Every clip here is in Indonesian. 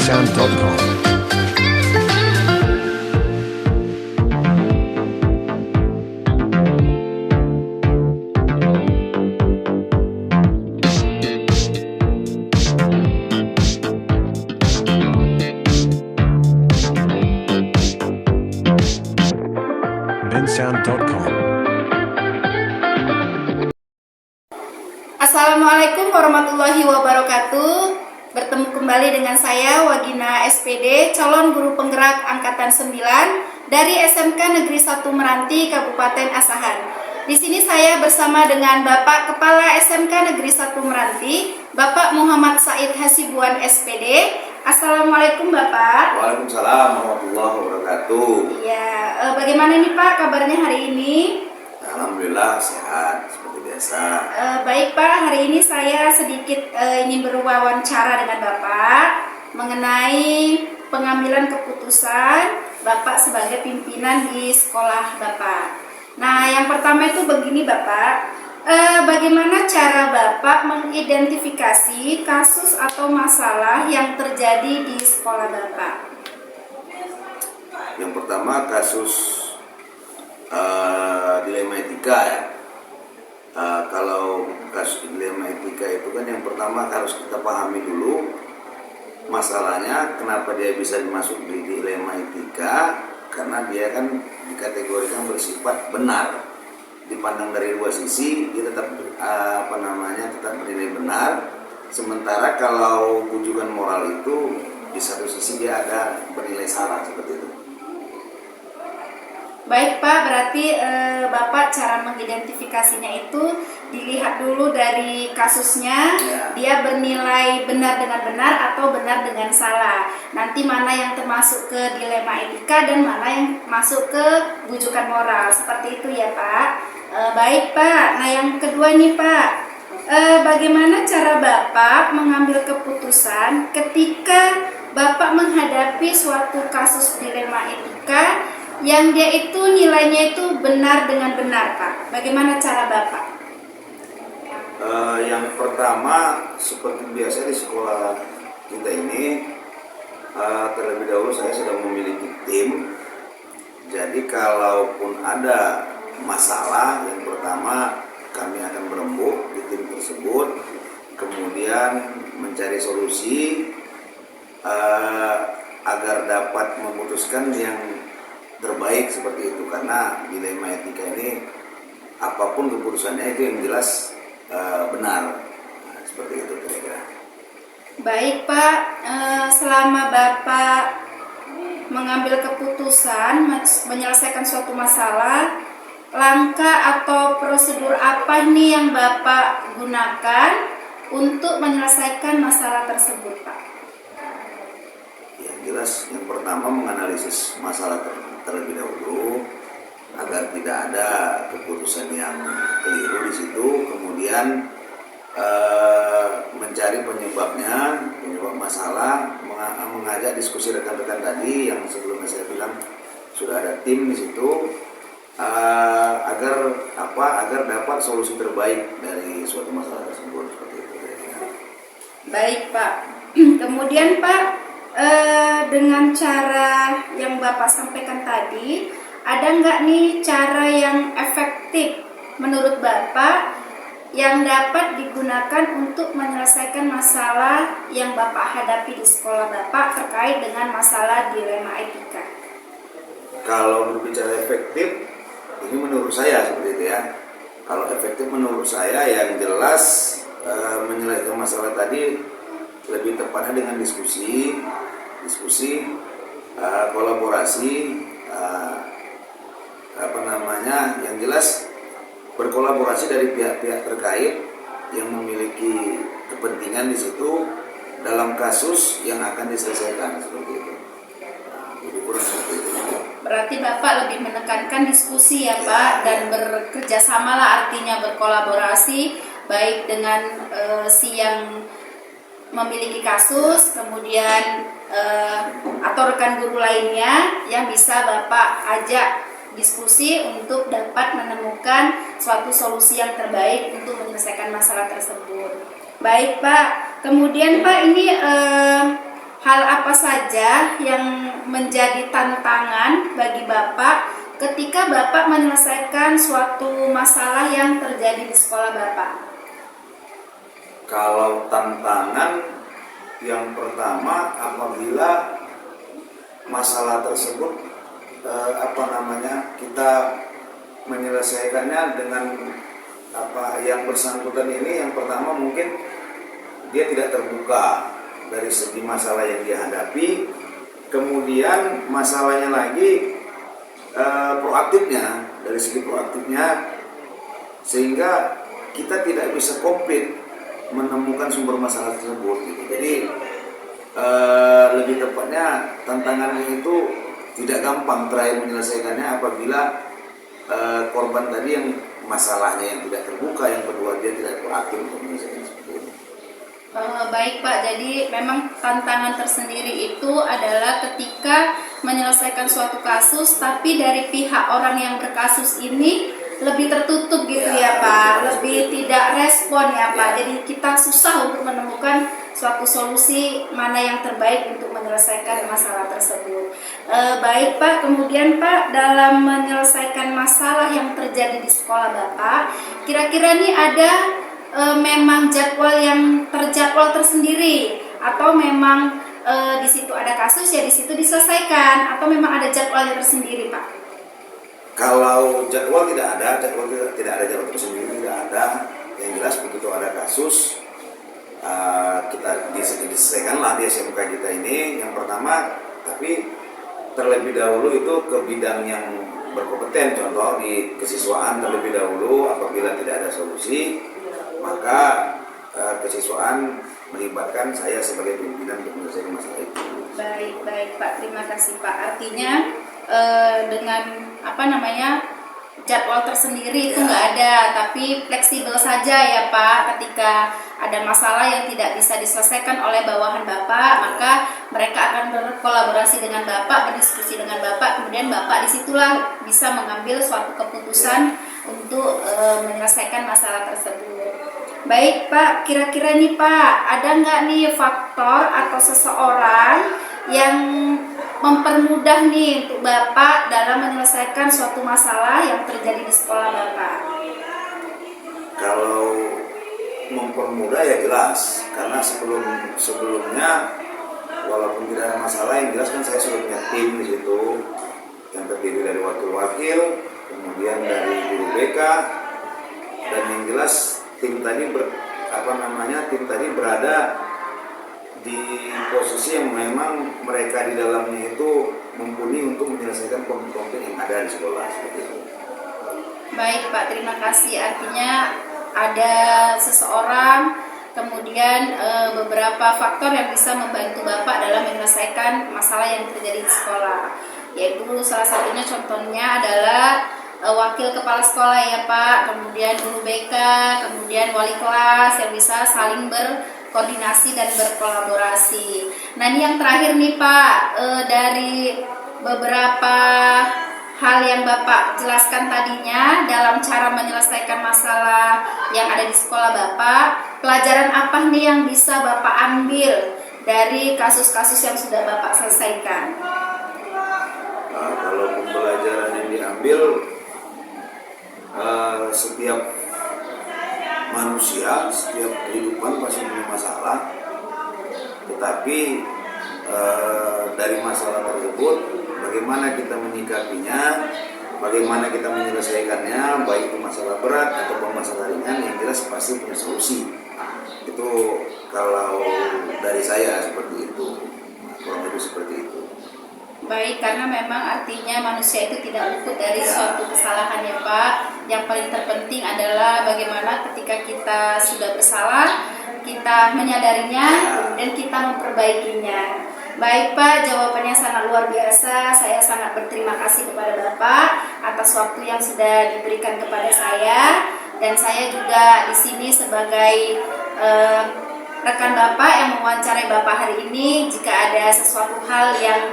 bensound.com. bensound.com. Assalamualaikum warahmatullahi wabarakatuh. Bertemu kembali dengan saya Wagina SPD, calon guru penggerak angkatan 9 dari SMK Negeri 1 Meranti, Kabupaten Asahan. Di sini saya bersama dengan Bapak Kepala SMK Negeri 1 Meranti, Bapak Muhammad Said Hasibuan SPD. Assalamualaikum Bapak. Waalaikumsalam warahmatullahi wabarakatuh. Ya, bagaimana nih Pak kabarnya hari ini? Alhamdulillah sehat seperti biasa. Baik Pak, hari ini saya sedikit ingin berwawancara dengan Bapak mengenai pengambilan keputusan Bapak sebagai pimpinan di sekolah Bapak. Nah, yang pertama itu begini Bapak, bagaimana cara Bapak mengidentifikasi kasus atau masalah yang terjadi di sekolah Bapak? Yang pertama kasus dilema etika ya. Kalau kasus dilema etika itu kan yang pertama harus kita pahami dulu masalahnya, kenapa dia bisa masuk di dilema etika, karena dia kan dikategorikan bersifat benar, dipandang dari dua sisi dia tetap tetap bernilai benar, sementara kalau kunjungan moral itu di satu sisi dia ada bernilai salah, seperti itu. Baik Pak, berarti Bapak cara mengidentifikasinya itu dilihat dulu dari kasusnya, Ya. dia bernilai benar dengan benar atau benar dengan salah. Nanti mana yang termasuk ke dilema etika dan mana yang masuk ke bujukan moral, seperti itu ya Pak. Baik Pak, nah yang kedua nih Pak, bagaimana cara Bapak mengambil keputusan ketika Bapak menghadapi suatu kasus dilema etika yang dia itu nilainya itu benar dengan benar Pak? Bagaimana cara Bapak? Yang pertama, seperti biasa di sekolah kita ini, terlebih dahulu saya sudah memiliki tim. Jadi kalaupun ada masalah, yang pertama kami akan berembuk di tim tersebut, kemudian mencari solusi agar dapat memutuskan yang terbaik, seperti itu. Karena dilema etika ini apapun keputusannya itu yang jelas benar. Nah, seperti itu kira-kira. Baik Pak, selama Bapak mengambil keputusan menyelesaikan suatu masalah, langkah atau prosedur apa nih yang Bapak gunakan untuk menyelesaikan masalah tersebut Pak? Yang jelas yang pertama menganalisis masalah terlebih dahulu agar tidak ada keputusan yang keliru di situ, kemudian mencari penyebab masalah, mengajak diskusi rekan-rekan tadi yang sebelumnya saya bilang sudah ada tim di situ, agar dapat solusi terbaik dari suatu masalah tersebut, seperti itu. Baik Pak, kemudian Pak, dengan cara yang Bapak sampaikan tadi, ada nggak nih cara yang efektif menurut Bapak yang dapat digunakan untuk menyelesaikan masalah yang Bapak hadapi di sekolah Bapak terkait dengan masalah dilema etika? Kalau berbicara efektif, ini menurut saya seperti itu ya. Kalau efektif menurut saya yang jelas menyelesaikan masalah tadi lebih tepatnya dengan diskusi, kolaborasi, yang jelas berkolaborasi dari pihak-pihak terkait yang memiliki kepentingan di situ dalam kasus yang akan diselesaikan, seperti itu. Jadi kurang seperti itu. Berarti Bapak lebih menekankan diskusi ya Pak, dan bekerja sama lah, artinya berkolaborasi baik dengan si yang memiliki kasus, kemudian atau rekan guru lainnya yang bisa Bapak ajak diskusi untuk dapat menemukan suatu solusi yang terbaik untuk menyelesaikan masalah tersebut. Baik Pak, kemudian Pak ini hal apa saja yang menjadi tantangan bagi Bapak ketika Bapak menyelesaikan suatu masalah yang terjadi di sekolah Bapak? Kalau tantangan yang pertama, apabila masalah tersebut kita menyelesaikannya dengan yang bersangkutan ini, yang pertama mungkin dia tidak terbuka dari segi masalah yang dia hadapi, kemudian masalahnya lagi proaktifnya, dari segi proaktifnya, sehingga kita tidak bisa komplit menemukan sumber masalah tersebut gitu. Jadi lebih tepatnya tantangannya itu tidak gampang terakhir menyelesaikannya apabila korban tadi yang masalahnya yang tidak terbuka, yang kedua dia tidak proaktif untuk menyelesaikan seperti itu. Baik Pak, jadi memang tantangan tersendiri itu adalah ketika menyelesaikan suatu kasus, tapi dari pihak orang yang berkasus ini lebih tertutup gitu ya Pak, lebih tidak respon ya Pak. Jadi kita susah untuk menemukan suatu solusi mana yang terbaik untuk menyelesaikan masalah tersebut. Baik Pak, kemudian Pak, dalam menyelesaikan masalah yang terjadi di sekolah Bapak, kira-kira nih ada memang jadwal yang terjadwal tersendiri, atau memang di situ ada kasus ya di situ diselesaikan, atau memang ada jadwalnya tersendiri Pak? Kalau jadwal tidak ada, tidak ada jadwal tersendiri, tidak ada. Yang jelas begitu ada kasus kita diselesaikanlah di SMK kita ini yang pertama, tapi terlebih dahulu itu ke bidang yang berkompeten, contoh di kesiswaan terlebih dahulu. Apabila tidak ada solusi, maka kesiswaan melibatkan saya sebagai pimpinan untuk menyelesaikan masalah itu. Baik Pak, terima kasih Pak. Artinya dengan jadwal tersendiri itu nggak ada, tapi fleksibel saja ya Pak. Ketika ada masalah yang tidak bisa diselesaikan oleh bawahan Bapak, maka mereka akan berkolaborasi dengan Bapak, berdiskusi dengan Bapak, kemudian Bapak disitulah bisa mengambil suatu keputusan untuk menyelesaikan masalah tersebut. Baik Pak, kira-kira nih Pak, ada nggak nih faktor atau seseorang yang mempermudah nih untuk Bapak dalam menyelesaikan suatu masalah yang terjadi di sekolah Bapak? Kalau mempermudah ya jelas, karena sebelumnya walaupun tidak ada masalah, yang jelas kan saya sudah punya tim di situ yang terdiri dari wakil-wakil, kemudian dari guru BK, dan yang jelas tim tadi berada di posisi yang memang mereka di dalamnya itu mumpuni untuk menyelesaikan konflik yang ada di sekolah seperti itu. Baik Pak, terima kasih. Artinya ada seseorang, kemudian beberapa faktor yang bisa membantu Bapak dalam menyelesaikan masalah yang terjadi di sekolah. Yaitu salah satunya contohnya adalah wakil kepala sekolah ya Pak, kemudian guru BK, kemudian wali kelas yang bisa saling berkoordinasi dan berkolaborasi. Nah ini yang terakhir nih Pak, dari beberapa hal yang Bapak jelaskan tadinya dalam cara menyelesaikan masalah yang ada di sekolah Bapak, pelajaran apa nih yang bisa Bapak ambil dari kasus-kasus yang sudah Bapak selesaikan? Kalau pembelajaran yang diambil, setiap manusia, setiap kehidupan pasti punya masalah, tetapi dari masalah tersebut bagaimana kita menyikapinya, bagaimana kita menyelesaikannya, baik itu masalah berat ataupun masalah ringan, yang jelas pasti punya solusi. Itu kalau dari saya seperti itu, kurang lebih seperti itu. Baik, karena memang artinya manusia itu tidak luput dari suatu kesalahan ya Pak. Yang paling terpenting adalah bagaimana ketika kita sudah bersalah, kita menyadarinya dan kita memperbaikinya. Baik Pak, jawabannya sangat luar biasa. Saya sangat berterima kasih kepada Bapak atas waktu yang sudah diberikan kepada saya. Dan saya juga di sini sebagai rekan Bapak yang mewawancarai Bapak hari ini. Jika ada sesuatu hal yang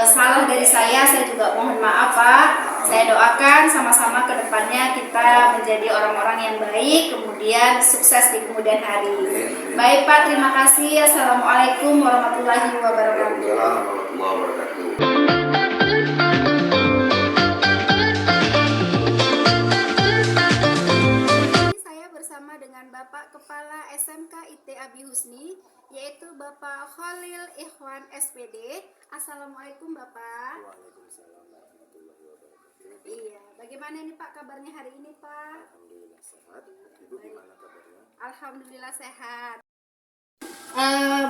salah dari saya juga mohon maaf Pak. Saya doakan sama-sama ke depannya kita menjadi orang-orang yang baik, kemudian sukses di kemudian hari. Baik Pak, terima kasih. Assalamualaikum warahmatullahi wabarakatuh. Waalaikumsalam warahmatullahi wabarakatuh. Saya bersama dengan Bapak Kepala SMK IT Abi Husni, yaitu Bapak Khalil Ikhwan SPD. Assalamualaikum Bapak. Waalaikumsalam warahmatullahi wabarakatuh. Iya, bagaimana nih Pak kabarnya hari ini Pak? Alhamdulillah sehat. Ibu gimana kabarnya? Alhamdulillah sehat.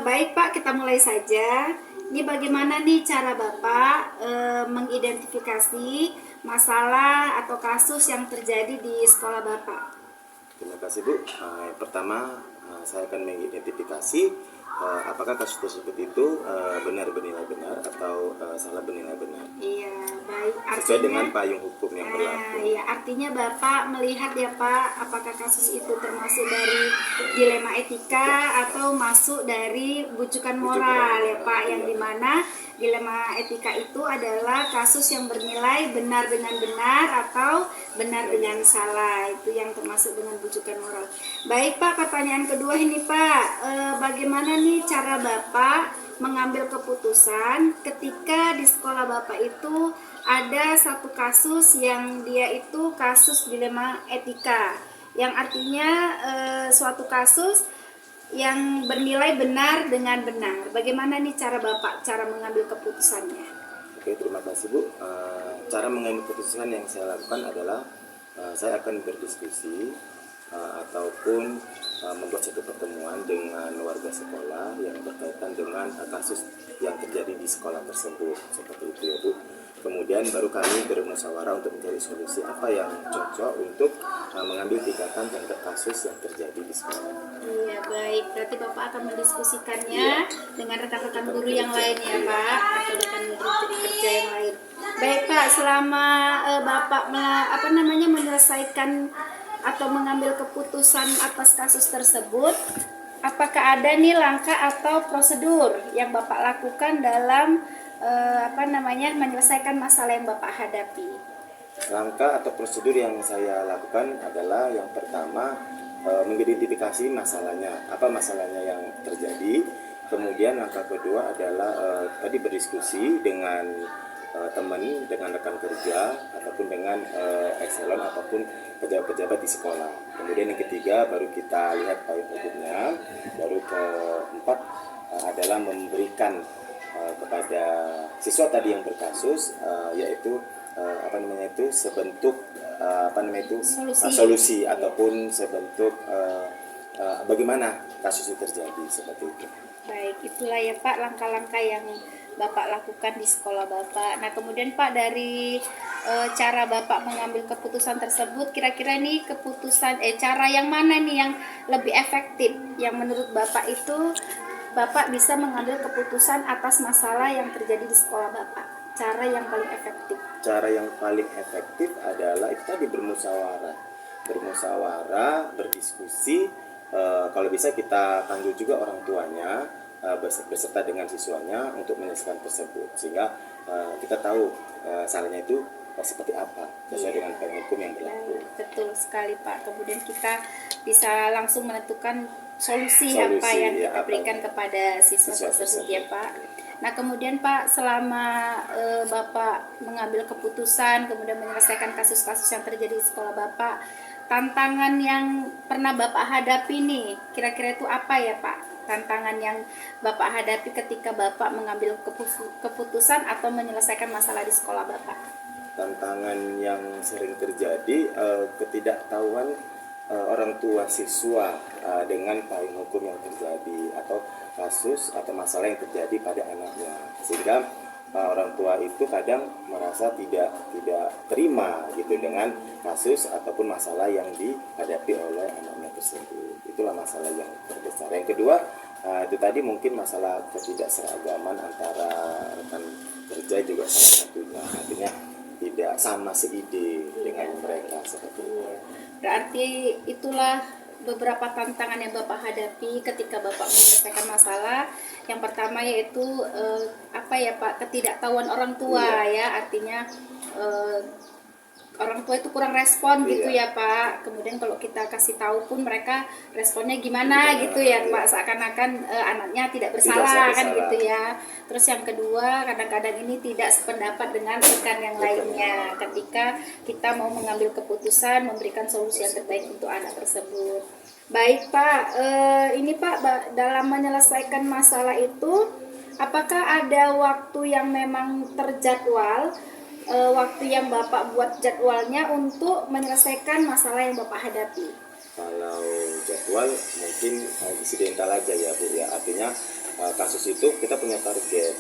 Baik Pak, kita mulai saja. Ini bagaimana nih cara Bapak mengidentifikasi masalah atau kasus yang terjadi di sekolah Bapak? Terima kasih Bu. Yang pertama saya akan mengidentifikasi apakah kasus tersebut itu benar bernilai benar atau salah bernilai benar. Iya, baik. Sesuai dengan payung hukum yang berlaku. Iya, artinya Bapak melihat ya Pak, apakah kasus itu termasuk dari dilema etika atau masuk dari bujukan moral ya Pak, yang dimana dilema etika itu adalah kasus yang bernilai benar dengan benar atau benar dengan salah, itu yang termasuk dengan bujukan moral. Baik Pak, pertanyaan kedua ini Pak, bagaimana nih cara Bapak mengambil keputusan ketika di sekolah Bapak itu ada satu kasus yang dia itu kasus dilema etika, yang artinya suatu kasus yang bernilai benar dengan benar. Bagaimana nih cara Bapak cara mengambil keputusannya? Oke, terima kasih Bu. Cara mengambil keputusan yang saya lakukan adalah saya akan berdiskusi ataupun membuat satu pertemuan dengan warga sekolah yang berkaitan dengan kasus yang terjadi di sekolah tersebut, seperti itu ya Bu. Kemudian baru kami bermusyawarah untuk mencari solusi apa yang cocok untuk mengambil tindakan terhadap kasus yang terjadi di sekolah. Iya baik, berarti Bapak akan mendiskusikannya dengan rekan-rekan guru yang lain ya Pak, atau rekan guru kerja yang lain. Baik Pak, selama Bapak menyelesaikan atau mengambil keputusan atas kasus tersebut, apakah ada nih langkah atau prosedur yang Bapak lakukan dalam menyelesaikan masalah yang Bapak hadapi? Langkah atau prosedur yang saya lakukan adalah yang pertama mengidentifikasi masalahnya, apa masalahnya yang terjadi. Kemudian langkah kedua adalah tadi berdiskusi dengan teman, dengan rekan kerja ataupun dengan ekselon ataupun pejabat-pejabat di sekolah. Kemudian yang ketiga baru kita lihat payung hukumnya. Baru keempat adalah memberikan kepada siswa tadi yang berkasus yaitu sebentuk solusi ataupun sebentuk bagaimana kasus itu terjadi, seperti itu. Baik, itulah ya Pak langkah-langkah yang Bapak lakukan di sekolah Bapak. Nah kemudian Pak, dari cara Bapak mengambil keputusan tersebut, kira-kira nih keputusan cara yang mana nih yang lebih efektif, yang menurut Bapak itu Bapak bisa mengambil keputusan atas masalah yang terjadi di sekolah Bapak? Cara yang paling efektif? Cara yang paling efektif adalah itu tadi bermusyawarah, berdiskusi. Kalau bisa kita panggil juga orang tuanya beserta dengan siswanya untuk menyelesaikan tersebut, sehingga kita tahu salahnya itu seperti apa sesuai dengan hukum yang berlaku. Betul sekali Pak. Kemudian kita bisa langsung menentukan solusi apa yang kita berikan kepada siswa tersebut ya Pak. Nah kemudian Pak, selama Bapak mengambil keputusan kemudian menyelesaikan kasus-kasus yang terjadi di sekolah Bapak, tantangan yang pernah Bapak hadapi nih kira-kira itu apa ya Pak? Tantangan yang Bapak hadapi ketika Bapak mengambil keputusan atau menyelesaikan masalah di sekolah Bapak? Tantangan yang sering terjadi ketidaktahuan orang tua siswa dengan payung hukum yang terjadi atau kasus atau masalah yang terjadi pada anaknya, sehingga orang tua itu kadang merasa tidak terima gitu dengan kasus ataupun masalah yang dihadapi oleh anaknya tersebut. Itulah masalah yang terbesar. Yang kedua itu tadi mungkin masalah ketidakseragaman antara rekan kerja juga salah satunya, artinya tidak sama seide dengan mereka seperti itu. Berarti itulah beberapa tantangan yang Bapak hadapi ketika Bapak menyelesaikan masalah. Yang pertama yaitu Pak, ketidaktahuan orang tua ya, artinya orang tua itu kurang respon gitu Iya. ya Pak. Kemudian kalau kita kasih tahu pun mereka responnya gimana gitu ya Pak, seakan-akan anaknya tidak bersalah kan bersalah. gitu ya. Terus yang kedua, kadang-kadang ini tidak sependapat dengan rekan yang lainnya ketika kita mau mengambil keputusan memberikan solusi yang terbaik untuk anak tersebut. Baik Pak, ini Pak dalam menyelesaikan masalah itu apakah ada waktu yang memang terjadwal, waktu yang Bapak buat jadwalnya untuk menyelesaikan masalah yang Bapak hadapi? Kalau jadwal mungkin insidental aja ya Bu ya, artinya kasus itu kita punya target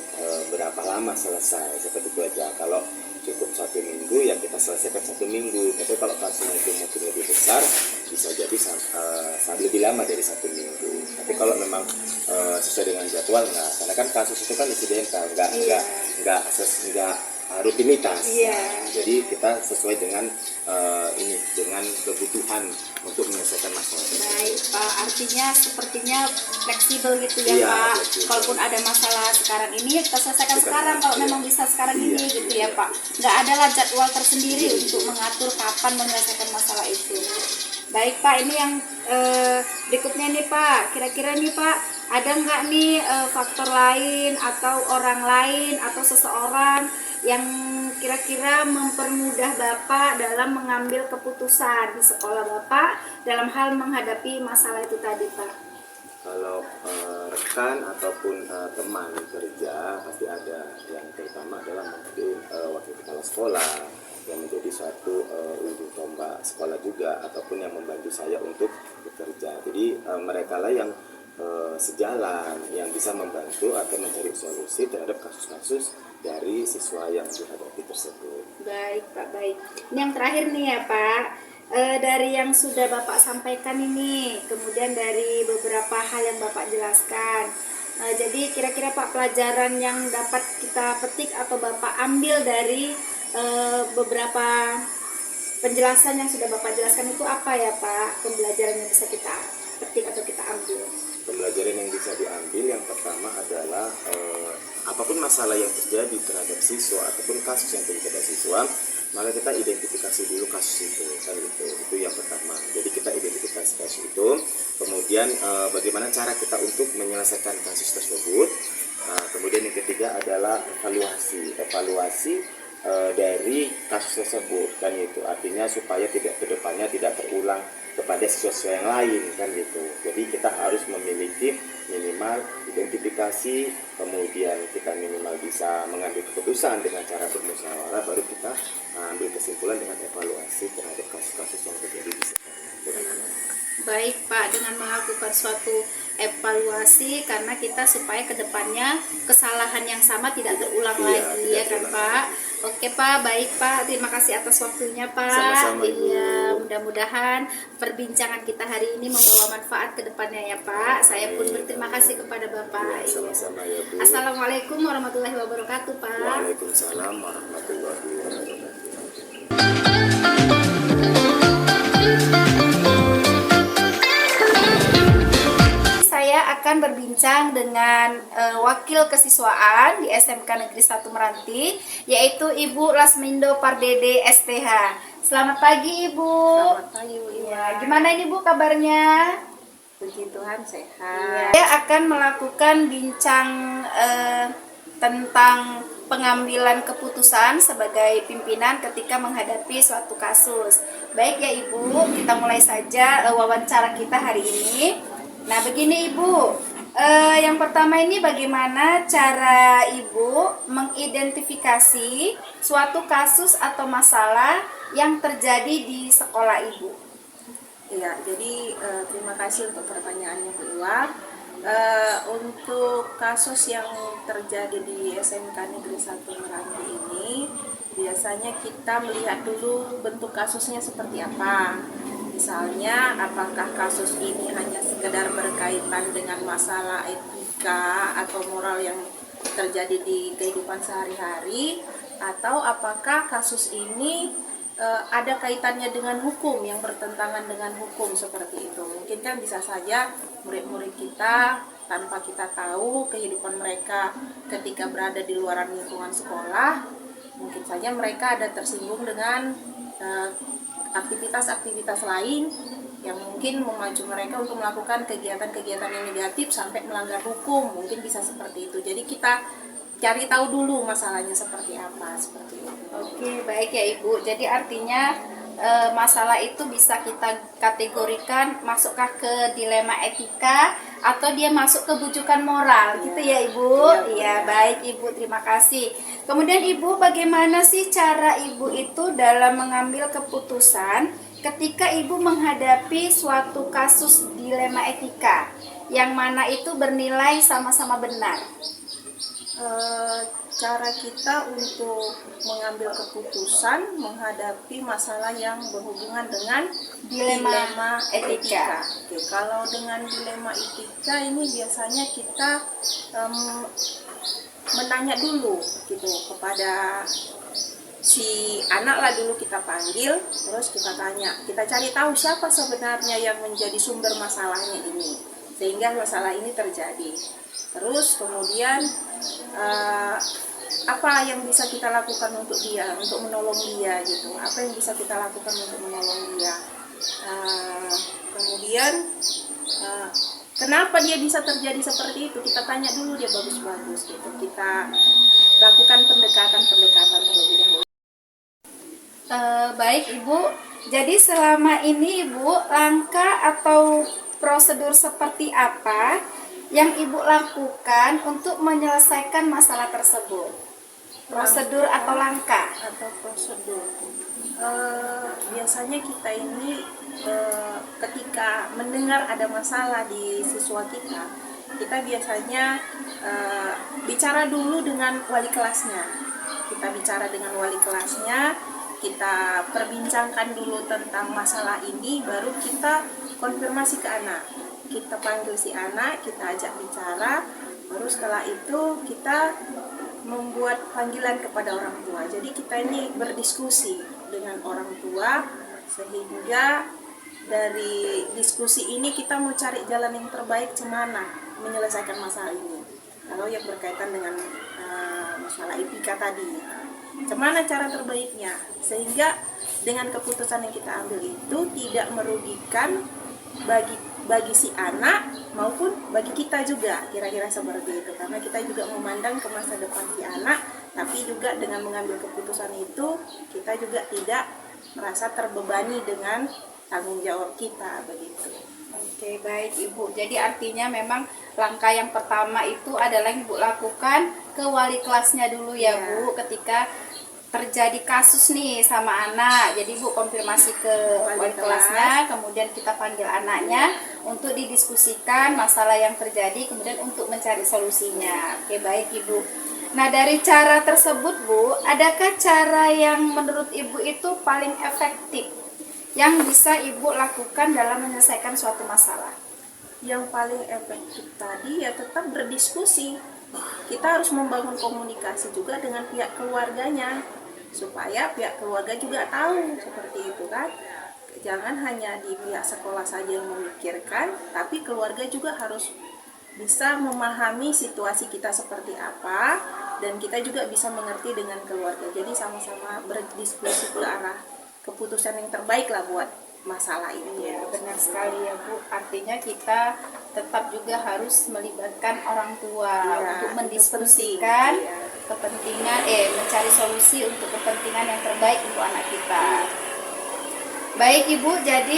berapa lama selesai, seperti itu aja. Kalau cukup 1 minggu ya kita selesaikan 1 minggu, tapi kalau kasusnya itu mungkin lebih besar bisa jadi lebih lama dari 1 minggu. Tapi kalau memang sesuai dengan jadwal nggak, karena kan kasus itu kan insidental, nggak rutinitas. Iya. Jadi kita sesuai dengan dengan kebutuhan untuk menyelesaikan masalah. Baik Pak, artinya sepertinya fleksibel gitu ya Iya, Pak. fleksibel. Kalaupun ada masalah sekarang ini ya kita selesaikan sekarang kalau memang bisa sekarang Iya, ini gitu ya Pak. Nggak adalah jadwal tersendiri untuk mengatur kapan menyelesaikan masalah itu. Baik Pak, ini yang berikutnya nih Pak. Kira-kira nih Pak, ada nggak nih faktor lain atau orang lain atau seseorang yang kira-kira mempermudah Bapak dalam mengambil keputusan di sekolah Bapak dalam hal menghadapi masalah itu tadi Pak? Kalau rekan ataupun teman kerja pasti ada. Yang terutama adalah mungkin wakil kepala sekolah yang menjadi suatu ujung tombak sekolah juga, ataupun yang membantu saya untuk bekerja. Jadi mereka lah yang sejalan, yang bisa membantu atau mencari solusi terhadap kasus-kasus dari siswa yang dihadapi tersebut. Baik Pak, baik. Ini yang terakhir nih ya Pak. Dari yang sudah Bapak sampaikan ini, kemudian dari beberapa hal yang Bapak jelaskan. Jadi kira-kira Pak, pelajaran yang dapat kita petik atau Bapak ambil dari beberapa penjelasan yang sudah Bapak jelaskan itu apa ya Pak? Pembelajaran yang bisa kita petik atau kita ambil? Pembelajaran yang bisa diambil yang pertama adalah apapun masalah yang terjadi terhadap siswa ataupun kasus yang terjadi terhadap siswa, maka kita identifikasi dulu kasus itu, kan itu yang pertama. Jadi kita identifikasi kasus itu, kemudian bagaimana cara kita untuk menyelesaikan kasus tersebut. Kemudian yang ketiga adalah evaluasi dari kasus tersebut, kan itu artinya supaya tidak kedepannya tidak terulang kepada siswa-siswa yang lain, kan gitu. Jadi kita harus memiliki minimal identifikasi, kemudian kita minimal bisa mengambil keputusan dengan cara bermusyawarah, baru kita ambil kesimpulan dengan evaluasi terhadap kasus-kasus yang terjadi di sekolah. Baik Pak, dengan melakukan suatu evaluasi karena kita supaya kedepannya kesalahan yang sama tidak terulang lagi ya kan Pak. Oke Pak, baik Pak, terima kasih atas waktunya Pak. Sama-sama, Ibu. Iya, mudah-mudahan perbincangan kita hari ini membawa manfaat ke depannya ya Pak. Saya pun berterima kasih kepada Bapak. Sama-sama ya Bu. Assalamualaikum warahmatullahi wabarakatuh Pak. Waalaikumsalam warahmatullahi wabarakatuh. Saya akan berbincang dengan wakil kesiswaan di SMK Negeri 1 Meranti, yaitu Ibu Lasmindo Pardede STH. Selamat pagi Ibu. Selamat pagi Bu Iwa. Ya, gimana ini Bu kabarnya? Puji Tuhan sehat. Ya. Saya akan melakukan bincang tentang pengambilan keputusan sebagai pimpinan ketika menghadapi suatu kasus. Baik ya Ibu, kita mulai saja wawancara kita hari ini. Nah begini Ibu, yang pertama ini bagaimana cara Ibu mengidentifikasi suatu kasus atau masalah yang terjadi di sekolah Ibu? Iya, jadi terima kasih untuk pertanyaannya Bu Iwa. Untuk kasus yang terjadi di SMK Negeri 1 Meranti ini, biasanya kita melihat dulu bentuk kasusnya seperti apa. Misalnya, apakah kasus ini hanya sekedar berkaitan dengan masalah etika atau moral yang terjadi di kehidupan sehari-hari, atau apakah kasus ini ada kaitannya dengan hukum yang bertentangan dengan hukum seperti itu. Mungkin kan bisa saja murid-murid kita tanpa kita tahu kehidupan mereka ketika berada di luar lingkungan sekolah, mungkin saja mereka ada tersinggung dengan eh, aktivitas-aktivitas lain yang mungkin memacu mereka untuk melakukan kegiatan-kegiatan yang negatif sampai melanggar hukum, mungkin bisa seperti itu. Jadi kita cari tahu dulu masalahnya seperti apa, seperti itu. Oke, baik ya Ibu. Jadi artinya masalah itu bisa kita kategorikan masukkah ke dilema etika atau dia masuk ke bujukan moral, gitu ya Ibu? Iya, baik Ibu, terima kasih. Kemudian Ibu, bagaimana sih cara Ibu itu dalam mengambil keputusan ketika Ibu menghadapi suatu kasus dilema etika yang mana itu bernilai sama-sama benar? Cara kita untuk mengambil keputusan menghadapi masalah yang berhubungan dengan Dilema etika. Oke, kalau dengan dilema etika ini biasanya kita menanya dulu gitu kepada si anak lah, dulu kita panggil, terus kita tanya, kita cari tahu siapa sebenarnya yang menjadi sumber masalahnya ini sehingga masalah ini terjadi. Terus kemudian apa yang bisa kita lakukan untuk dia, untuk menolong dia gitu, apa yang bisa kita lakukan untuk menolong dia. Kemudian kenapa dia bisa terjadi seperti itu, kita tanya dulu dia bagus-bagus gitu, kita lakukan pendekatan terlebih dahulu. Baik Ibu, jadi selama ini Ibu, langkah atau prosedur seperti apa yang Ibu lakukan untuk menyelesaikan masalah tersebut? Prosedur atau langkah? Atau prosedur. Biasanya kita ini ketika mendengar ada masalah di siswa kita, kita biasanya bicara dulu dengan wali kelasnya. Kita bicara dengan wali kelasnya, kita perbincangkan dulu tentang masalah ini, baru kita konfirmasi ke anak. Kita panggil si anak, kita ajak bicara, baru setelah itu kita membuat panggilan kepada orang tua. Jadi kita ini berdiskusi dengan orang tua, sehingga dari diskusi ini kita mau cari jalan yang terbaik gimana menyelesaikan masalah ini. Kalau yang berkaitan dengan masalah etika tadi, gimana cara terbaiknya sehingga dengan keputusan yang kita ambil itu tidak merugikan bagi si anak maupun bagi kita juga, kira-kira seperti itu. Karena kita juga memandang ke masa depan si anak, tapi juga dengan mengambil keputusan itu kita juga tidak merasa terbebani dengan tanggung jawab kita, begitu. Oke, baik Ibu. Jadi artinya memang langkah yang pertama itu adalah yang Ibu lakukan ke wali kelasnya dulu ya, Bu, ketika terjadi kasus nih sama anak. Jadi Bu konfirmasi ke wali kelasnya, kemudian kita panggil anaknya untuk didiskusikan masalah yang terjadi, kemudian untuk mencari solusinya. Oke, baik Ibu. Nah, dari cara tersebut Bu, adakah cara yang menurut Ibu itu paling efektif yang bisa Ibu lakukan dalam menyelesaikan suatu masalah? Yang paling efektif tadi ya tetap berdiskusi. Kita harus membangun komunikasi juga dengan pihak keluarganya, supaya pihak keluarga juga tahu seperti itu kan. Jangan hanya di pihak sekolah saja yang memikirkan, tapi keluarga juga harus bisa memahami situasi kita seperti apa, dan kita juga bisa mengerti dengan keluarga. Jadi sama-sama berdiskusi ke arah keputusan yang terbaik lah buat masalah ini. Ya, benar sekali ya Bu. Artinya kita tetap juga harus melibatkan orang tua untuk mendiskusikan kepentingan, mencari solusi untuk kepentingan yang terbaik untuk anak kita. Baik Ibu, jadi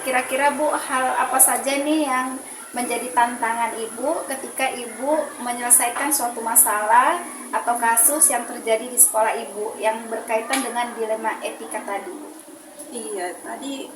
kira-kira Bu, hal apa saja nih yang menjadi tantangan Ibu ketika Ibu menyelesaikan suatu masalah atau kasus yang terjadi di sekolah Ibu yang berkaitan dengan dilema etika tadi? Iya, tadi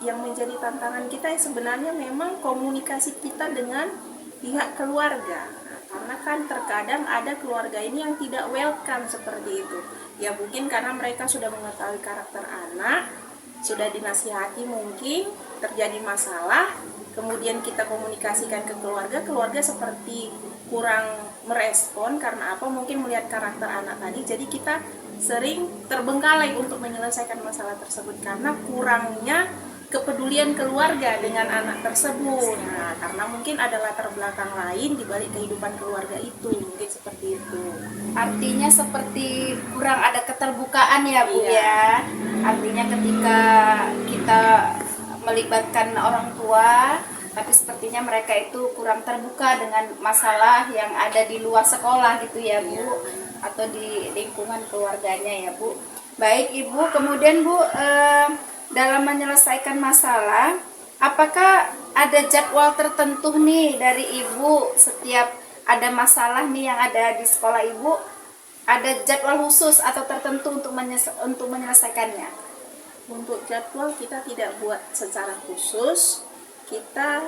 yang menjadi tantangan kita sebenarnya memang komunikasi kita dengan pihak keluarga. Karena kan terkadang ada keluarga ini yang tidak welcome seperti itu. Ya mungkin karena mereka sudah mengetahui karakter anak, sudah dinasihati mungkin, terjadi masalah, kemudian kita komunikasikan ke keluarga, keluarga seperti kurang merespon karena apa? Mungkin melihat karakter anak tadi, jadi kita sering terbengkalai untuk menyelesaikan masalah tersebut karena kurangnya kepedulian keluarga dengan anak tersebut. Nah, karena mungkin ada latar belakang lain di balik kehidupan keluarga itu, mungkin seperti itu. Artinya seperti kurang ada keterbukaan ya Bu Iya. ya. Artinya ketika kita melibatkan orang tua, tapi sepertinya mereka itu kurang terbuka dengan masalah yang ada di luar sekolah gitu ya Bu, atau di lingkungan keluarganya ya Bu. Baik Ibu, kemudian Bu, dalam menyelesaikan masalah, apakah ada jadwal tertentu nih dari Ibu setiap ada masalah nih yang ada di sekolah Ibu? Ada jadwal khusus atau tertentu untuk menyelesaikannya? Untuk jadwal kita tidak buat secara khusus. Kita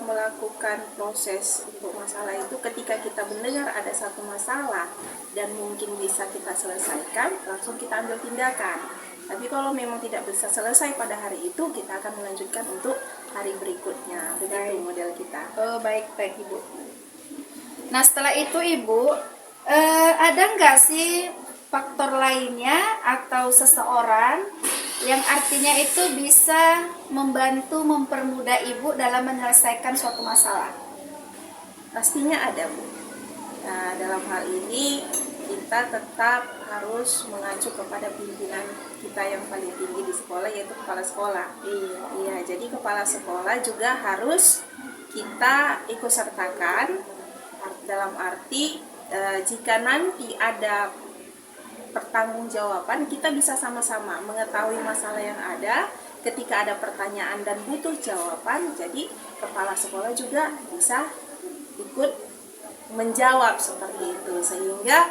melakukan proses untuk masalah itu ketika kita mendengar ada satu masalah dan mungkin bisa kita selesaikan, langsung kita ambil tindakan. Tapi kalau memang tidak bisa selesai pada hari itu, kita akan melanjutkan untuk hari berikutnya. Begitu model kita. Oh, baik Ibu. Nah setelah itu Ibu, ada nggak sih faktor lainnya atau seseorang yang artinya itu bisa membantu mempermudah Ibu dalam menyelesaikan suatu masalah? Pastinya ada, Bu. Nah, dalam hal ini kita tetap harus mengacu kepada pimpinan kita yang paling tinggi di sekolah, yaitu kepala sekolah. Iya, jadi kepala sekolah juga harus kita ikut sertakan dalam arti jika nanti ada pertanggungjawaban, kita bisa sama-sama mengetahui masalah yang ada. Ketika ada pertanyaan dan butuh jawaban, jadi kepala sekolah juga bisa ikut menjawab seperti itu, sehingga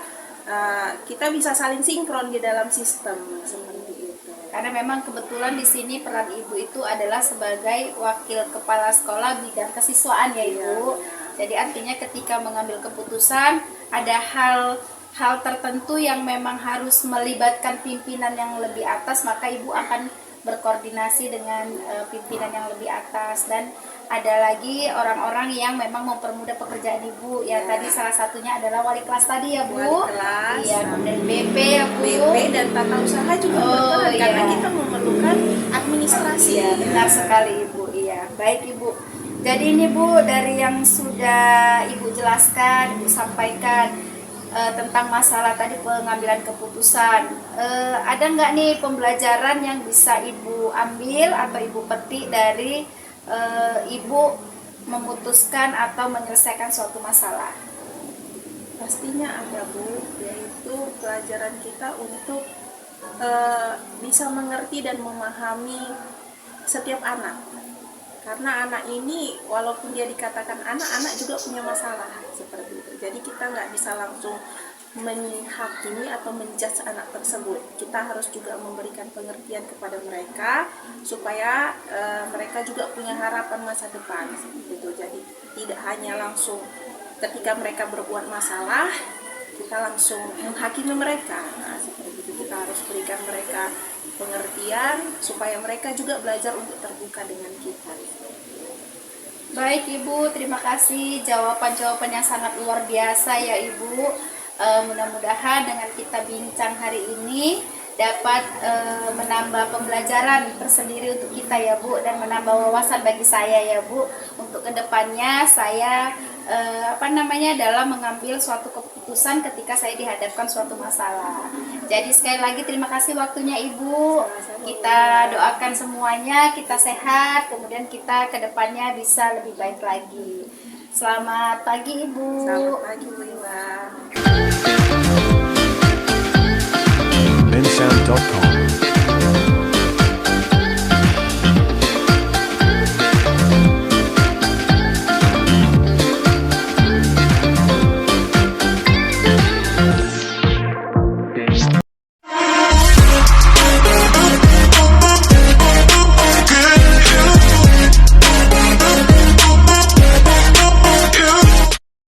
kita bisa saling sinkron di dalam sistem seperti itu. Karena memang kebetulan di sini peran Ibu itu adalah sebagai wakil kepala sekolah bidang kesiswaan ya Ibu. Jadi artinya ketika mengambil keputusan ada hal tertentu yang memang harus melibatkan pimpinan yang lebih atas, maka Ibu akan berkoordinasi dengan pimpinan yang lebih atas. Dan ada lagi orang-orang yang memang mempermudah pekerjaan Ibu ya. Tadi salah satunya adalah wali kelas tadi ya Bu. Wali kelas, iya, kemudian BP ya Bu. BP dan tata usaha juga berperan karena iya. kita memerlukan administrasi. Iya, benar sekali Ibu. Iya, baik Ibu. Jadi ini Bu, dari yang sudah Ibu jelaskan, Ibu sampaikan tentang masalah tadi pengambilan keputusan, ada nggak nih pembelajaran yang bisa Ibu ambil atau Ibu petik dari Ibu memutuskan atau menyelesaikan suatu masalah? Pastinya ada Bu, yaitu pelajaran kita untuk bisa mengerti dan memahami setiap anak. Karena anak ini walaupun dia dikatakan anak juga punya masalah seperti itu. Jadi kita nggak bisa langsung menghakimi atau menjudge anak tersebut. Kita harus juga memberikan pengertian kepada mereka supaya mereka juga punya harapan masa depan seperti itu. Jadi tidak hanya langsung ketika mereka berbuat masalah kita langsung menghakimi mereka. Nah, seperti itu kita harus berikan mereka pengertian supaya mereka juga belajar untuk terbuka dengan kita. Baik Ibu, terima kasih jawaban-jawaban yang sangat luar biasa ya Ibu. Mudah-mudahan dengan kita bincang hari ini dapat menambah pembelajaran tersendiri untuk kita ya Bu, dan menambah wawasan bagi saya ya Bu. Untuk kedepannya saya dalam mengambil suatu keputusan ketika saya dihadapkan suatu masalah. Jadi sekali lagi terima kasih waktunya Ibu. Kita doakan semuanya kita sehat, kemudian kita kedepannya bisa lebih baik lagi. Selamat pagi Ibu. Selamat pagi Bu Iwa. bensound.com